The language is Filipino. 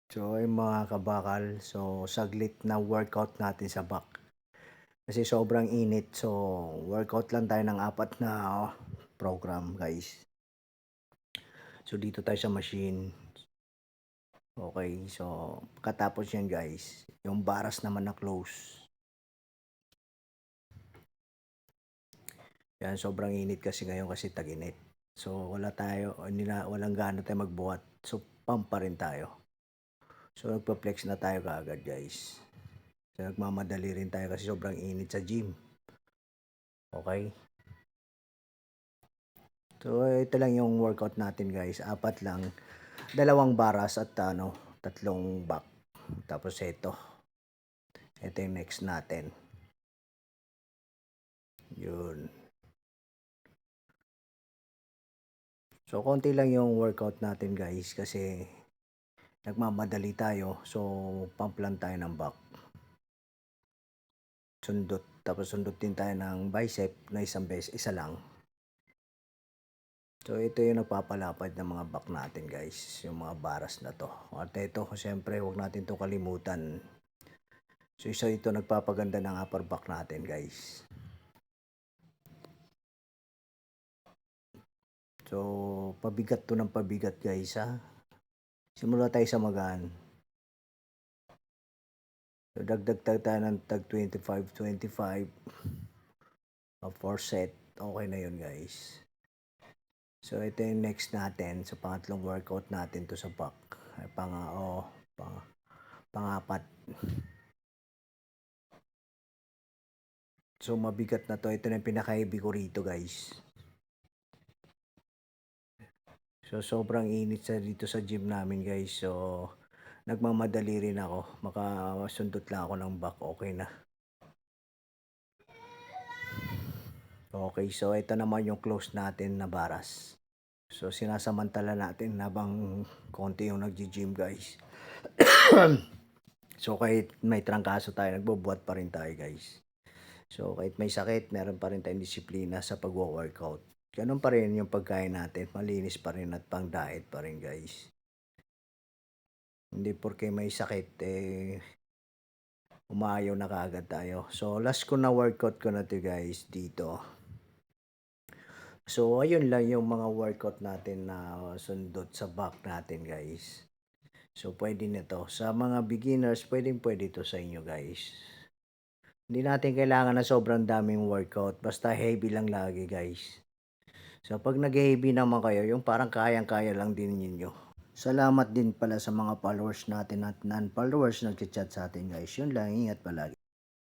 So ayun mga kabakal, so saglit na workout natin sa back. Kasi sobrang init, so workout lang tayo ng 4 na program guys. So dito tayo sa machine. Okay, so pagkatapos yan guys, yung baras naman na close. Yan, sobrang init kasi ngayon kasi tag-init. So walang gana tayo magbuhat. So pump pa rin tayo. So nagpa-flex na tayo kaagad guys. So nagmamadali rin tayo kasi sobrang init sa gym. Okay? So ito lang yung workout natin guys. 4 lang. 2 baras at 3 back. Tapos ito. Ito yung next natin. Yun. So konti lang yung workout natin guys kasi nagmamadali tayo. So pump lang tayo ng back. Sundot. Tapos sundot din tayo ng bicep na isa lang. So ito yung nagpapalapad ng mga back natin guys. Yung mga baras na to. At ito syempre huwag natin to kalimutan. So isa ito nagpapaganda ng upper back natin guys. So pabigat to ng pabigat guys ha. Simula tayo sa magaan. So dagdag tayo ng tag 25 4 set. Okay na yun guys. So ito yung next natin sa pangatlong workout natin to sa back. Pangapat. So mabigat na to. Ito na yung pinaka-heavy ko rito guys. So sobrang init dito sa gym namin guys. So nagmamadali rin ako. Makasundot lang ako ng back. Okay na. Okay, so ito naman yung close natin na baras. So sinasamantala natin habang konti yung nagji-gym guys. So kahit may trangkaso tayo, nagbubuhat pa rin tayo guys. So kahit may sakit, meron pa rin tayong disiplina sa pag-workout. Ganun pa rin yung pagkain natin, malinis pa rin at pang diet pa rin guys. Hindi porke may sakit, umayaw na kaagad tayo. So last ko na workout ko na to guys dito. So ayun lang yung mga workout natin na sundot sa back natin guys. So pwede nito. Sa mga beginners, pwede ito sa inyo guys. Hindi natin kailangan na sobrang daming workout. Basta heavy lang lagi guys. So pag nag-heavy naman kayo, yung parang kayang-kaya lang din ninyo. Salamat din pala sa mga followers natin at non-followers nag-chat sa atin guys. Yun lang, ingat palagi.